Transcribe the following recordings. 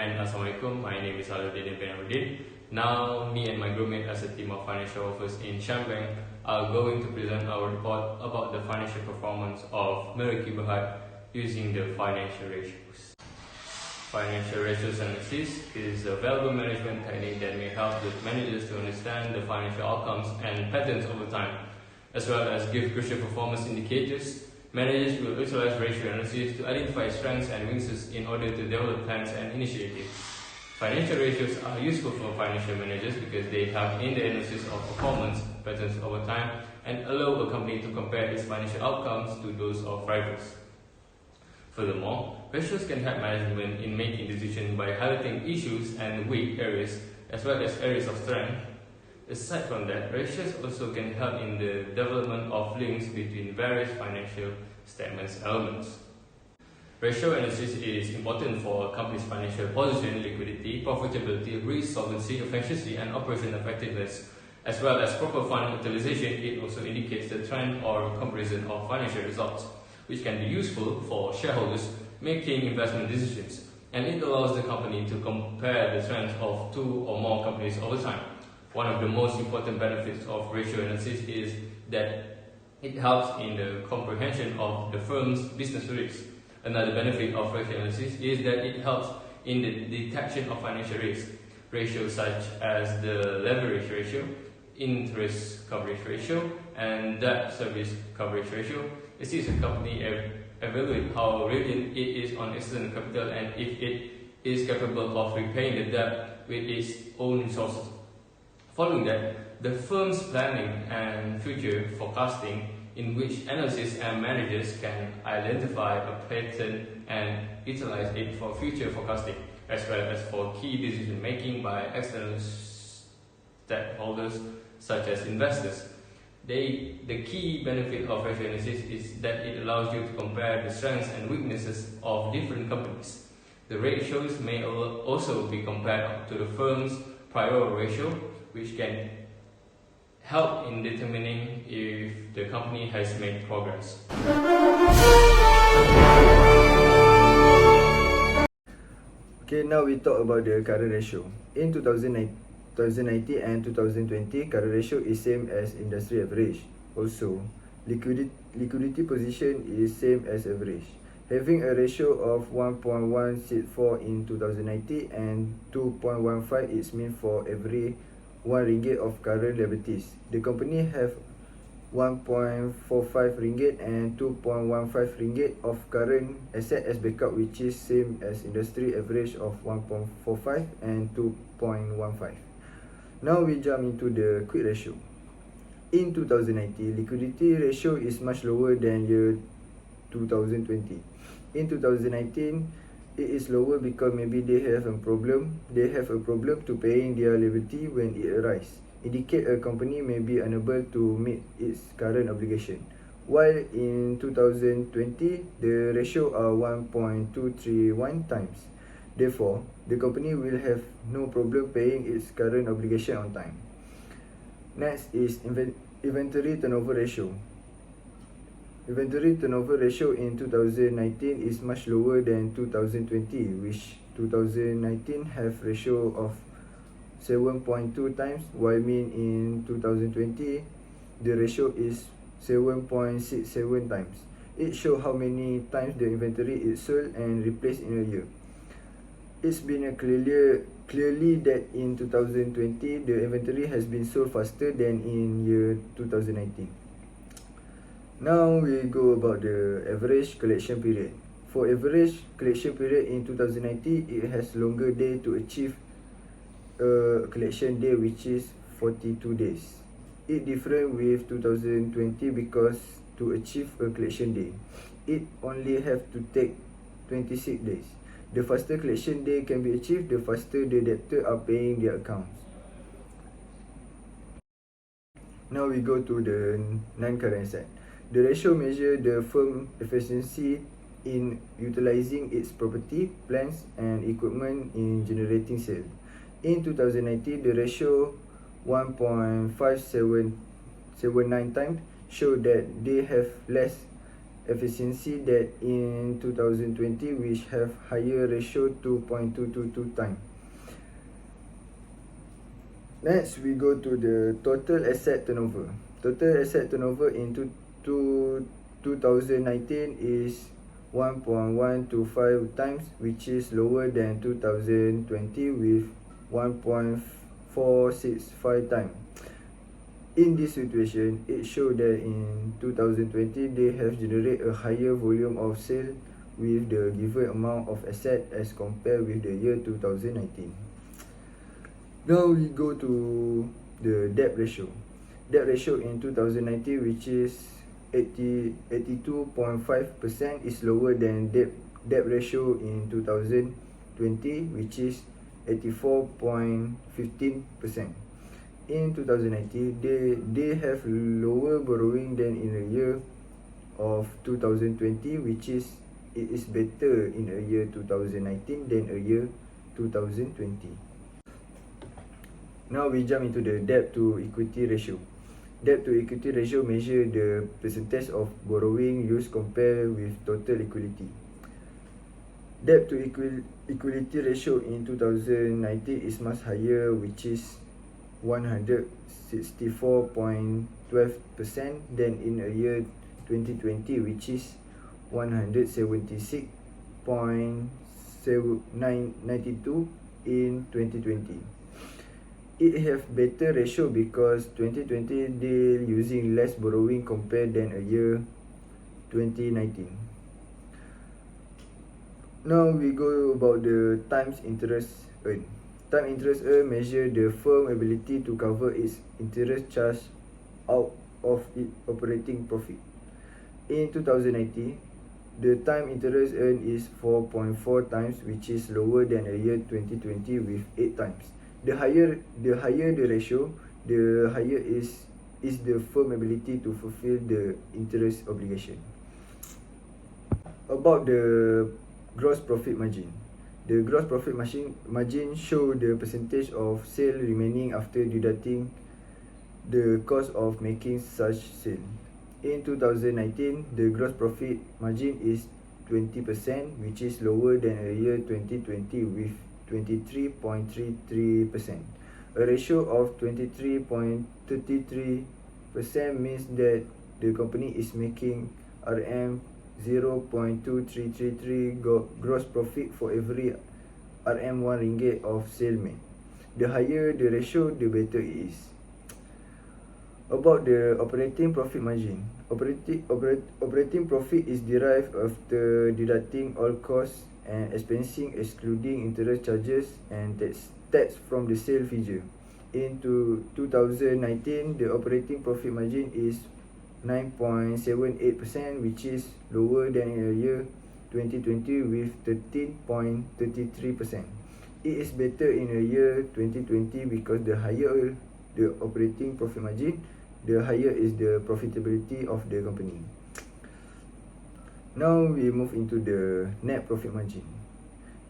and Assalamualaikum. My name is Aluddin bin Amruddin. Now, me and my groupmate as a team of financial officers in Sham Bank are going to present our report about the financial performance of Meraki Berhad using the financial ratios. Financial ratios analysis is a valuable management technique that may help the managers to understand the financial outcomes and patterns over time, as well as give crucial performance indicators. Managers will utilize ratio analysis to identify strengths and weaknesses in order to develop plans and initiatives. Financial ratios are useful for financial managers because they help in the analysis of performance patterns over time and allow a company to compare its financial outcomes to those of rivals. Furthermore, ratios can help management in making decisions by highlighting issues and weak areas as well as areas of strength. Aside from that, ratios also can help in the development of links between various financial statements elements. Ratio analysis is important for a company's financial position, liquidity, profitability, risk, solvency, efficiency, and operational effectiveness, as well as proper fund utilization. It also indicates the trend or comparison of financial results, which can be useful for shareholders making investment decisions, and it allows the company to compare the trends of two or more companies over time. One of the most important benefits of ratio analysis is that it helps in the comprehension of the firm's business risks. Another benefit of ratio analysis is that it helps in the detection of financial risk. Ratios such as the leverage ratio, interest coverage ratio, and debt service coverage ratio assist a company evaluate how reliant it is on external capital and if it is capable of repaying the debt with its own resources. Following that, the firm's planning and future forecasting, in which analysts and managers can identify a pattern and utilize it for future forecasting, as well as for key decision making by external stakeholders such as investors. The key benefit of ratio analysis is that it allows you to compare the strengths and weaknesses of different companies. The ratios may also be compared to the firm's prior ratio, which can help in determining if the company has made progress. Okay, now we talk about the current ratio. In 2019 and 2020, current ratio is same as industry average. Also, liquidity position is same as average. Having a ratio of 1.164 in 2019 and 2.15 is mean for every 1 ringgit of current liabilities. The company have 1.45 ringgit and 2.15 ringgit of current asset as backup, which is same as industry average of 1.45 and 2.15. Now we jump into the quick ratio. In 2019, liquidity ratio is much lower than year 2020. In 2019, it is lower because maybe they have a problem to paying their liability when it arises. Indicate a company may be unable to meet its current obligation. While in 2020, the ratio are 1.231 times. Therefore, the company will have no problem paying its current obligation on time. Next is inventory turnover ratio. Inventory turnover ratio in 2019 is much lower than 2020, which 2019 have ratio of 7.2 times, while in 2020 the ratio is 7.67 times. It shows how many times the inventory is sold and replaced in a year. It's been clearly that in 2020 the inventory has been sold faster than in year 2019. Now we go about the average collection period. For average collection period in 2019, it has longer day to achieve a collection day, which is 42 days. It different with 2020 because to achieve a collection day, it only have to take 26 days. The faster collection day can be achieved, the faster the debtor are paying their accounts. Now we go to the non-current asset. The ratio measures the firm efficiency in utilizing its property, plants, and equipment in generating sales. In 2019, the ratio 1.579 times showed that they have less efficiency that in 2020, which have higher ratio 2.222 times. Next, we go to the total asset turnover. Total asset turnover in 2019 is 1.125 times, which is lower than 2020 with 1.465 times. In this situation, it shows that in 2020 they have generated a higher volume of sale with the given amount of asset as compared with the year 2019. Now we go to the debt ratio. Debt ratio in 2019, which is 82.5%, is lower than debt ratio in 2020, which is 84.15%. In 2019, they have lower borrowing than in a year of 2020, which is it is better in a year 2019 than a year 2020. Now we jump into the debt to equity ratio. Debt to equity ratio measure the percentage of borrowing used compared with total liquidity. Debt to equity ratio in 2019 is much higher, which is 164.12% than in a year 2020, which is 176.92 in 2020. It have better ratio because 2020 they using less borrowing compared than a year 2019. Now we go about the times interest earned. Time interest earned measure the firm ability to cover its interest charge out of its operating profit. In 2019, the time interest earned is 4.4 times, which is lower than a year 2020 with 8 times. The higher the ratio, the higher is the firm ability to fulfill the interest obligation. About the gross profit margin. The gross profit margin show the percentage of sale remaining after deducting the cost of making such sale. In 2019, the gross profit margin is 20%, which is lower than a year 2020 with 23.33%. A ratio of 23.33% means that the company is making RM 0.2333 gross profit for every RM 1 ringgit of sale made. The higher the ratio, the better it is. About the operating profit margin. Operating profit is derived after deducting all costs and expensing excluding interest charges and tax from the sale figure. In 2019, the operating profit margin is 9.78%, which is lower than in the year 2020 with 13.33%. It is better in the year 2020 because the higher the operating profit margin, the higher is the profitability of the company. Now we move into the net profit margin.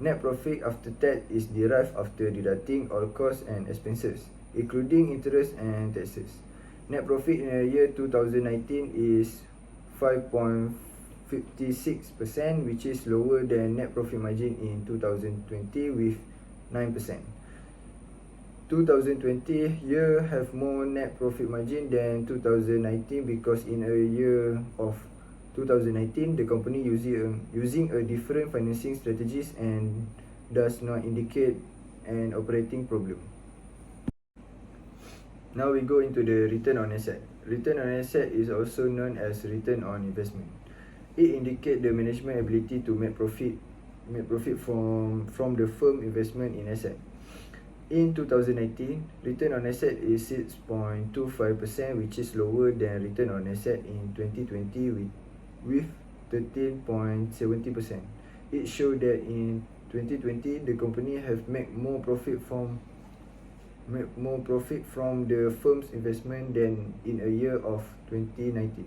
Net profit after tax is derived after deducting all costs and expenses, including interest and taxes. Net profit in the year 2019 is 5.56%, which is lower than net profit margin in 2020 with 9%. 2020 year have more net profit margin than 2019 because in a year of 2019 the company using a different financing strategies and does not indicate an operating problem. Now we go into the return on asset. Return on asset is also known as return on investment. It indicates the management ability to make profit from the firm investment in asset. In 2019, return on asset is 6.25%, which is lower than return on asset in 2020 with 13.70%. It shows that in 2020 the company have made more profit from the firm's investment than in a year of 2019.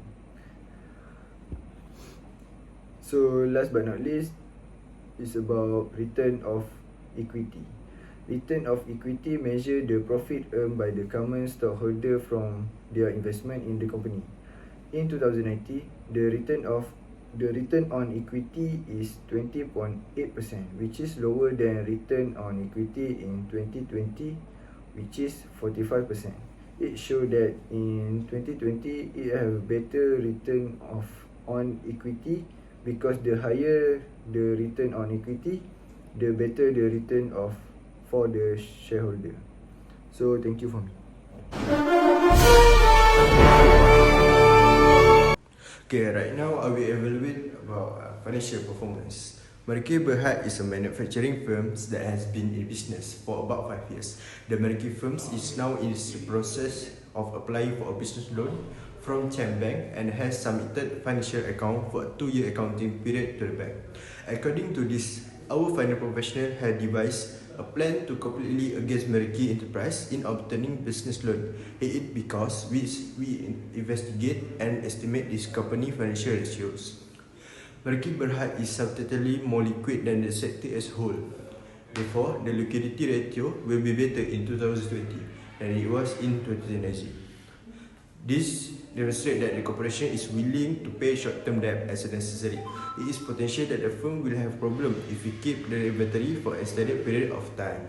So last but not least is about return of equity. Return of equity measure the profit earned by the common stockholder from their investment in the company. In 2019, the return of The return on equity is 20.8%, which is lower than return on equity in 2020, which is 45%. It showed that in 2020 it have better return on equity, because the higher the return on equity, the better the return for the shareholder. So thank you for me. Okay, right now I will evaluate about financial performance. Meraki Berhad is a manufacturing firm that has been in business for about 5 years. The Meraki firm is now in the process of applying for a business loan from Chem Bank and has submitted financial account for a 2-year accounting period to the bank. According to this, our financial professional had devised a plan to completely against Meraki Enterprise in obtaining business loan. It is because we investigate and estimate this company financial ratios. Meraki Berhad is substantially more liquid than the sector as a whole. Therefore, the liquidity ratio will be better in 2020 than it was in 2019. This demonstrates that the corporation is willing to pay short-term debt as necessary. It is potential that the firm will have problem if we keep the inventory for an extended period of time.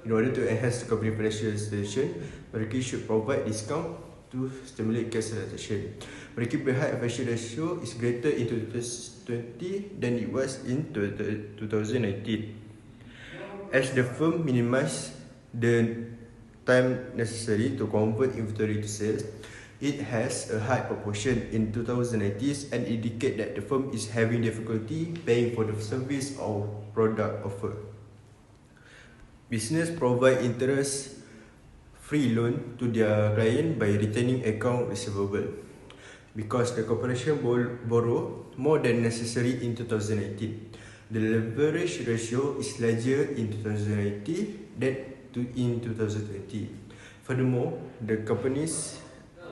In order to enhance the company financial situation, Meraki should provide discount to stimulate cash transaction. Meraki Berhad financial ratio is greater in 2020 than it was in 2019. As the firm minimize the time necessary to convert inventory to sales, it has a high proportion in 2019 and indicate that the firm is having difficulty paying for the service or product offered. Business provide interest-free loan to their client by retaining account receivable, because the corporation borrow more than necessary in 2019. The leverage ratio is larger in 2019 than in 2020. Furthermore, the company's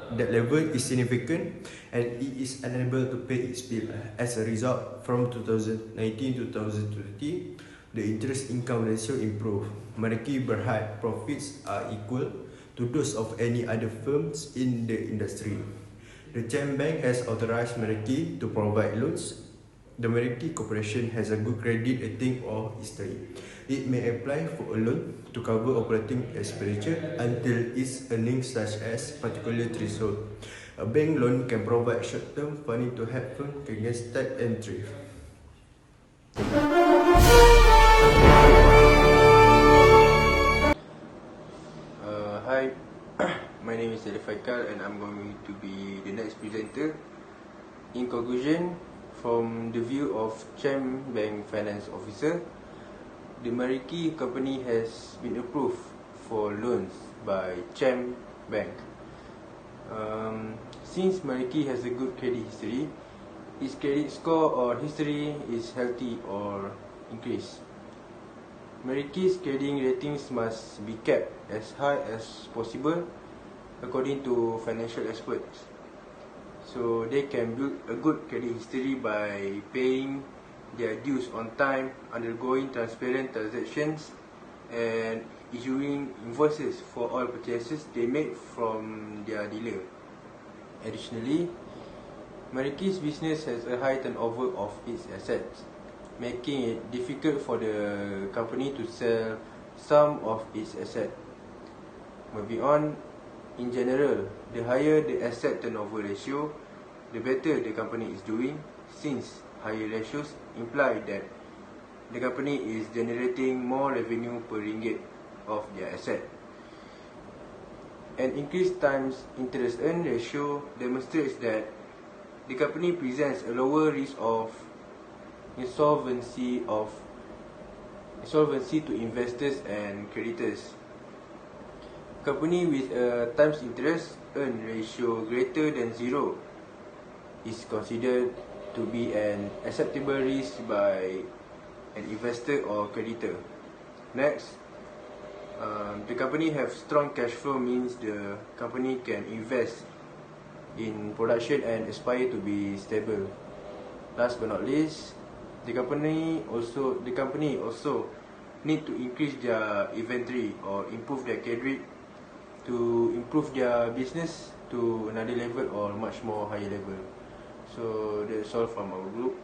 debt level is significant and it is unable to pay its bill. As a result, from 2019 to 2020, the interest income ratio improved. Meraki Berhad profits are equal to those of any other firms in the industry. The Chem Bank has authorized Meraki to provide loans. The Meraki Corporation has a good credit rating or history. It may apply for a loan to cover operating expenditure until its earnings such as particular threshold. A bank loan can provide short-term funding to help firms against debt and thrift. Hi, my name is Elif Faikal and I'm going to be the next presenter. In conclusion, from the view of Chem Bank Finance Officer, the Meraki company has been approved for loans by Chem Bank. Since Meraki has a good credit history, its credit score or history is healthy or increased. Meraki's credit ratings must be kept as high as possible according to financial experts, so they can build a good credit history by paying their dues on time, undergoing transparent transactions, and issuing invoices for all purchases they made from their dealer. Additionally, Meraki's business has a high turnover of its assets, making it difficult for the company to sell some of its assets. Moving on, in general, the higher the asset turnover ratio, the better the company is doing, since higher ratios imply that the company is generating more revenue per ringgit of their asset. An increased times interest earned ratio demonstrates that the company presents a lower risk of insolvency to investors and creditors. Company with a times interest earned ratio greater than 0 is considered to be an acceptable risk by an investor or creditor. Next, the company have strong cash flow means the company can invest in production and aspire to be stable. Last but not least, the company also need to increase their inventory or improve their credit to improve their business to another level or much more higher level. So that's all from our group.